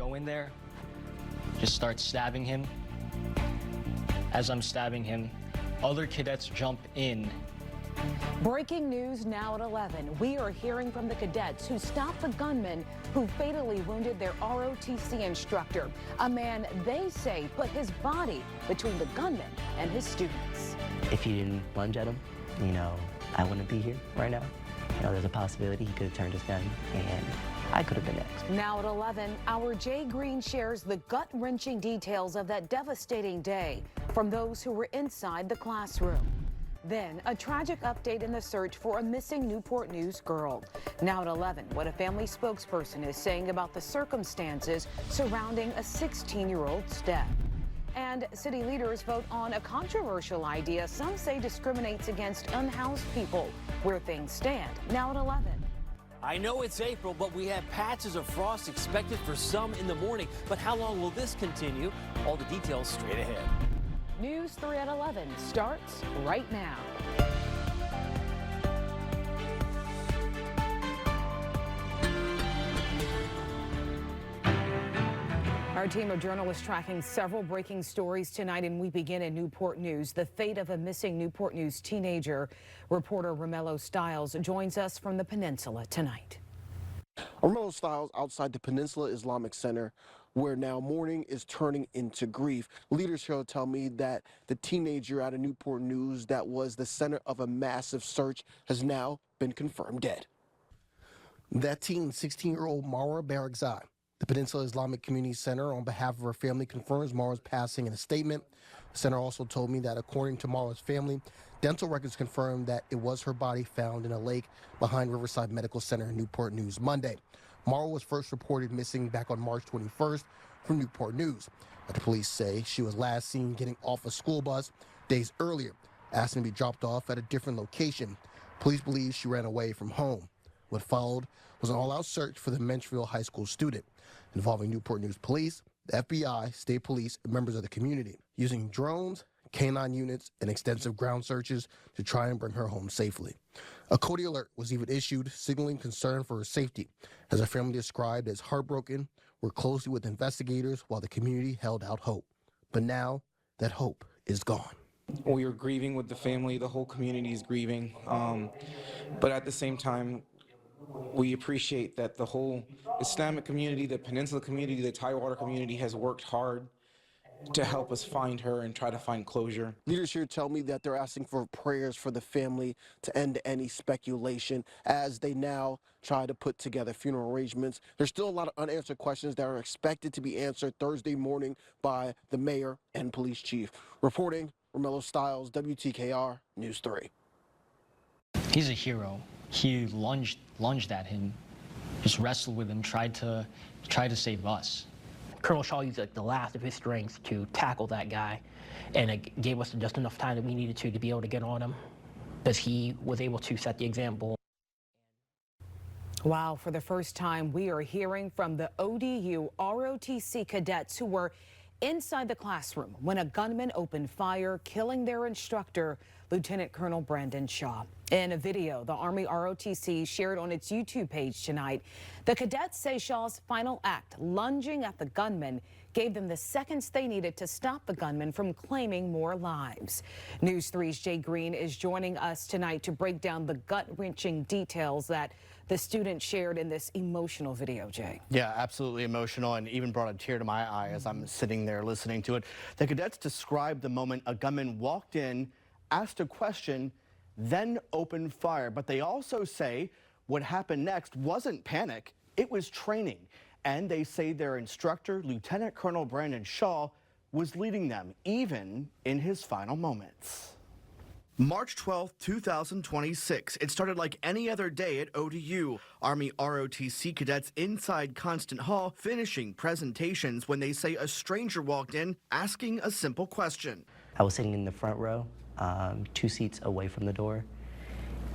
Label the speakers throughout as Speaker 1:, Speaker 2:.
Speaker 1: go in there, just start stabbing him. As I'm stabbing him, other cadets jump in.
Speaker 2: Breaking news now at 11. We are hearing from the cadets who stopped the gunman who fatally wounded their ROTC instructor, a man they say put his body between the gunman and his students.
Speaker 3: If he didn't lunge at him, I wouldn't be here right now. There's a possibility he could have turned his gun and I could have been next.
Speaker 2: Now at 11, our Jay Green shares the gut-wrenching details of that devastating day from those who were inside the classroom. Then, a tragic update in the search for a missing Newport News girl. Now at 11, what a family spokesperson is saying about the circumstances surrounding a 16-year-old's death. And city leaders vote on a controversial idea some say discriminates against unhoused people. Where things stand now at 11.
Speaker 4: I know it's April, but we have patches of frost expected for some in the morning. But how long will this continue? All the details straight ahead.
Speaker 2: News 3 at 11 starts right now. Our team of journalists tracking several breaking stories tonight, and we begin in Newport News. The fate of a missing Newport News teenager. Reporter Romello Stiles joins us from the peninsula tonight.
Speaker 5: Romello Stiles outside the Peninsula Islamic Center, where now mourning is turning into grief. Leaders here tell me that the teenager out of Newport News that was the center of a massive search has now been confirmed dead. That teen, 16-year-old Mara Barakzai. The Peninsula Islamic Community Center, on behalf of her family, confirms Mara's passing in a statement. The center also told me that according to Mara's family, dental records confirmed that it was her body found in a lake behind Riverside Medical Center in Newport News Monday. Mara was first reported missing back on March 21st from Newport News. But the police say she was last seen getting off a school bus days earlier, asking to be dropped off at a different location. Police believe she ran away from home. What followed was an all-out search for the Menchville High School student, involving Newport News police, the FBI, state police, and members of the community, using drones, canine units, and extensive ground searches to try and bring her home safely. A Cody alert was even issued, signaling concern for her safety, as her family described as heartbroken, worked closely with investigators while the community held out hope. But now, that hope is gone.
Speaker 6: We are grieving with the family, the whole community is grieving, but at the same time, we appreciate that the whole Islamic community, the Peninsula community, the Tidewater community has worked hard to help us find her and try to find closure.
Speaker 5: Leaders here tell me that they're asking for prayers for the family to end any speculation as they now try to put together funeral arrangements. There's still a lot of unanswered questions that are expected to be answered Thursday morning by the mayor and police chief. Reporting, Romello Stiles, WTKR News 3.
Speaker 1: He's a hero. He lunged at him, just wrestled with him, tried to save us.
Speaker 7: Colonel Shaw used the last of his strength to tackle that guy, and it gave us just enough time that we needed to be able to get on him, because he was able to set the example.
Speaker 2: Wow, for the first time, we are hearing from the ODU ROTC cadets who were inside the classroom when a gunman opened fire, killing their instructor, Lieutenant Colonel Brandon Shaw. In a video the Army ROTC shared on its YouTube page tonight, the cadets say Shaw's final act, lunging at the gunman, gave them the seconds they needed to stop the gunman from claiming more lives. News 3's Jay Green is joining us tonight to break down the gut-wrenching details that the student shared in this emotional video, Jay.
Speaker 8: Yeah, absolutely emotional, and even brought a tear to my eye as I'm sitting there listening to it. The cadets described the moment a gunman walked in, asked a question, then opened fire. But they also say what happened next wasn't panic, it was training. And they say their instructor, Lieutenant Colonel Brandon Shaw, was leading them, even in his final moments. March 12, 2026. It started like any other day at ODU. Army ROTC cadets inside Constant Hall finishing presentations when they say a stranger walked in asking a simple question.
Speaker 3: I was sitting in the front row, 2 seats away from the door,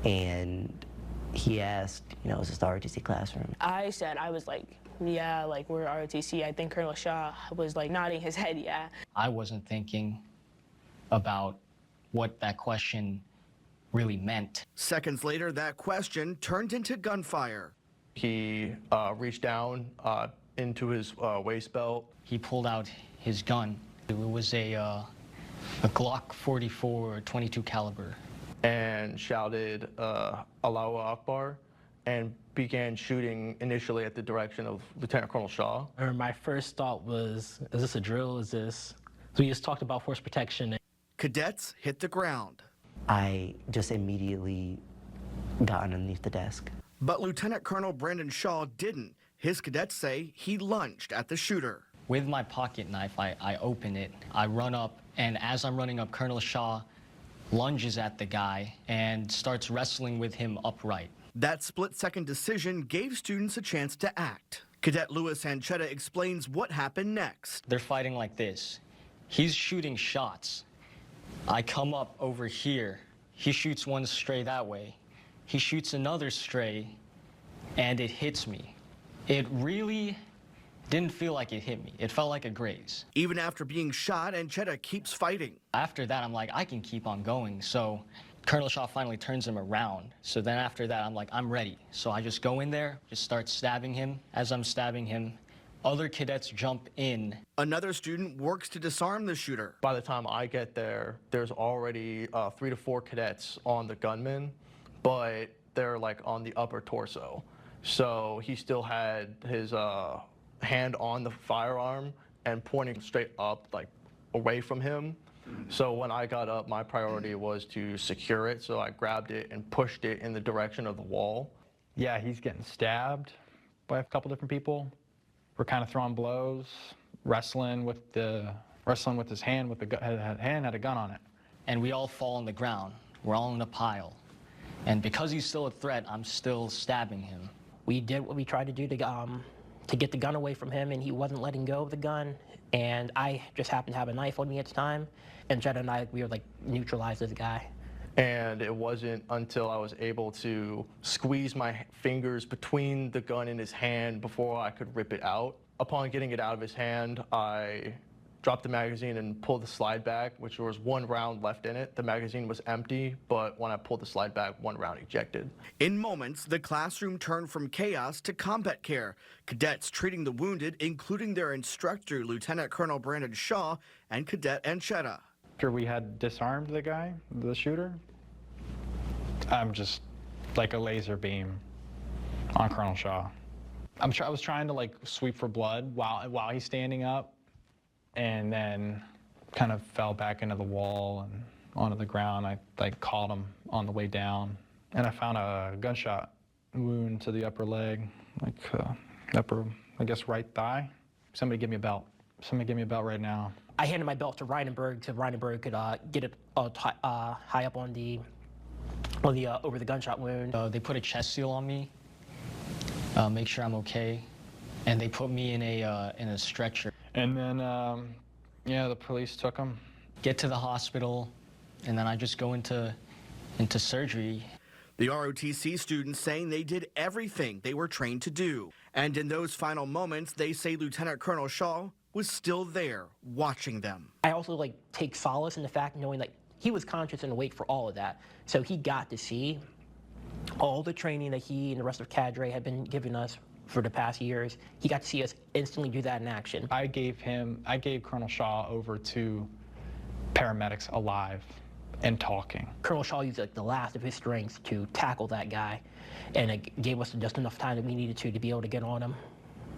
Speaker 3: and he asked, is this the ROTC classroom?
Speaker 9: I said, I was like, yeah, like we're ROTC. I think Colonel Shaw was like nodding his head, yeah.
Speaker 1: I wasn't thinking about what that question really meant.
Speaker 8: Seconds later, that question turned into gunfire.
Speaker 10: He reached down
Speaker 8: into his waist belt.
Speaker 1: He pulled out his gun. It was a Glock 44 22 caliber.
Speaker 8: And shouted Allahu Akbar and began shooting initially at the direction of Lieutenant Colonel Shaw.
Speaker 7: My first thought was, is this a drill? Is this? So we just talked about force protection.
Speaker 8: Cadets hit the ground.
Speaker 3: I just immediately got underneath the desk.
Speaker 8: But Lieutenant Colonel Brandon Shaw didn't. His cadets say he lunged at the shooter.
Speaker 1: With my pocket knife, I open it, I run up, and as I'm running up, Colonel Shaw lunges at the guy and starts wrestling with him upright.
Speaker 8: That split-second decision gave students a chance to act. Cadet Louis Anchetta explains what happened next.
Speaker 1: They're fighting like this. He's shooting shots. I come up over here. He shoots one stray that way. He shoots another stray, and it hits me. It really didn't feel like it hit me. It felt like a graze.
Speaker 8: Even after being shot, Anchetta keeps fighting.
Speaker 1: After that, I'm like, I can keep on going. So Colonel Shaw finally turns him around. So then after that, I'm like, I'm ready. So I just go in there, just start stabbing him. As I'm stabbing him, other cadets jump in.
Speaker 8: Another student works to disarm the shooter. By the time I get there, there's already 3 to 4 cadets on the gunman, but they're like on the upper torso. So he still had his hand on the firearm and pointing straight up, like away from him. So when I got up, my priority was to secure it. So I grabbed it and pushed it in the direction of the wall.
Speaker 10: Yeah, he's getting stabbed by a couple different people. We're kind of throwing blows, wrestling with his hand. Hand had a gun on it.
Speaker 1: And we all fall on the ground. We're all in a pile. And because he's still a threat, I'm still stabbing him.
Speaker 7: We did what we tried to do to get the gun away from him, and he wasn't letting go of the gun. And I just happened to have a knife on me at the time. And Jetta and I, we were like neutralized this guy.
Speaker 8: And it wasn't until I was able to squeeze my fingers between the gun in his hand before I could rip it out. Upon getting it out of his hand, I dropped the magazine and pulled the slide bag, which there was 1 round left in it. The magazine was empty, but when I pulled the slide bag, 1 round ejected. In moments, the classroom turned from chaos to combat care. Cadets treating the wounded, including their instructor, Lieutenant Colonel Brandon Shaw, and Cadet Anchetta.
Speaker 10: After we had disarmed the guy, the shooter, I'm just like a laser beam on Colonel Shaw. I was trying to like sweep for blood while he's standing up, and then kind of fell back into the wall and onto the ground. I like caught him on the way down, and I found a gunshot wound to the upper leg, like upper, I guess, right thigh. Somebody give me a belt. Somebody give me a belt right now.
Speaker 7: I handed my belt to Reinenberg so Reinenberg could get it high up on the over the gunshot wound.
Speaker 1: They put a chest seal on me, make sure I'm okay, and they put me in a stretcher.
Speaker 10: And then, yeah, the police took him.
Speaker 1: Get to the hospital, and then I just go into surgery.
Speaker 8: The ROTC students saying they did everything they were trained to do. And in those final moments, they say Lieutenant Colonel Shaw was still there, watching them.
Speaker 7: I also like take solace in the fact knowing that he was conscious and awake for all of that. So he got to see all the training that he and the rest of cadre had been giving us for the past years. He got to see us instantly do that in action.
Speaker 10: I gave Colonel Shaw over to paramedics alive and talking.
Speaker 7: Colonel Shaw used like the last of his strength to tackle that guy, and it gave us just enough time that we needed to be able to get on him,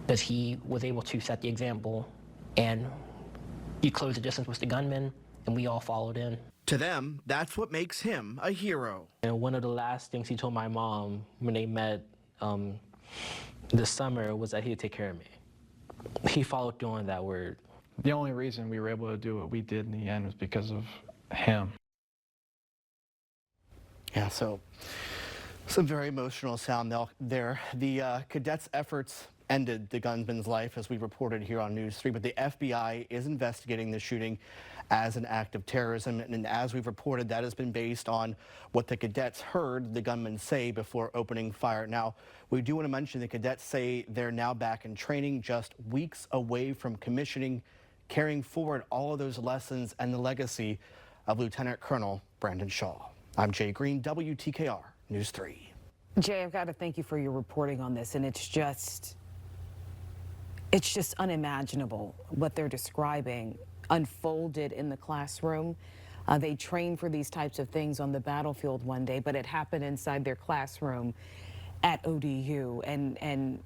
Speaker 7: because he was able to set the example, and he closed the distance with the gunman, and we all followed in.
Speaker 8: To them, that's what makes him a hero.
Speaker 9: And one of the last things he told my mom when they met this summer was that he'd take care of me. He followed through on that word.
Speaker 10: The only reason we were able to do what we did in the end was because of him.
Speaker 8: Yeah, so some very emotional sound there. The cadets' efforts ended the gunman's life, as we reported here on News 3, but the FBI is investigating the shooting as an act of terrorism, and as we've reported, that has been based on what the cadets heard the gunman say before opening fire. Now, we do want to mention the cadets say they're now back in training, just weeks away from commissioning, carrying forward all of those lessons and the legacy of Lieutenant Colonel Brandon Shaw. I'm Jay Green, WTKR News 3.
Speaker 2: Jay, I've got to thank you for your reporting on this, and it's It's just unimaginable what they're describing unfolded in the classroom. They train for these types of things on the battlefield one day, but it happened inside their classroom at ODU. And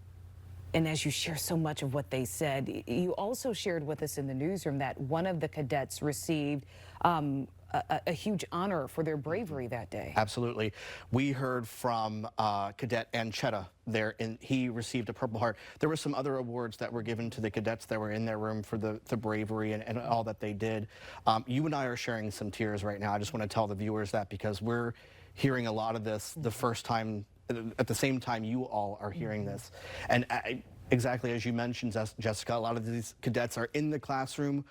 Speaker 2: as you share so much of what they said, you also shared with us in the newsroom that one of the cadets received a huge honor for their bravery that day.
Speaker 8: Absolutely. We heard from Cadet Anchetta there, and he received a Purple Heart. There were some other awards that were given to the cadets that were in their room for the bravery and all that they did. You and I are sharing some tears right now. I just want to tell the viewers that because we're hearing a lot of this the first time, at the same time you all are hearing this. And exactly as you mentioned, Jessica, a lot of these cadets are in the classroom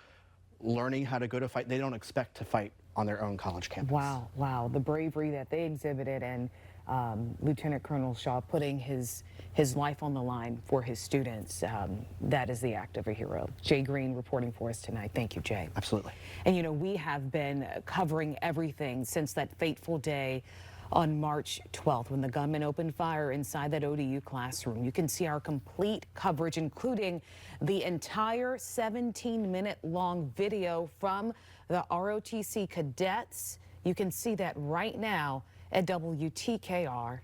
Speaker 8: learning how to go to fight. They don't expect to fight on their own college campus.
Speaker 2: Wow, wow, the bravery that they exhibited, and Lieutenant Colonel Shaw putting his life on the line for his students. That is the act of a hero. Jay Green reporting for us tonight. Thank you, Jay.
Speaker 8: Absolutely.
Speaker 2: And you know, we have been covering everything since that fateful day on March 12th when the gunman opened fire inside that ODU classroom. You can see our complete coverage, including the entire 17-minute long video from the ROTC cadets. You can see that right now at WTKR.com.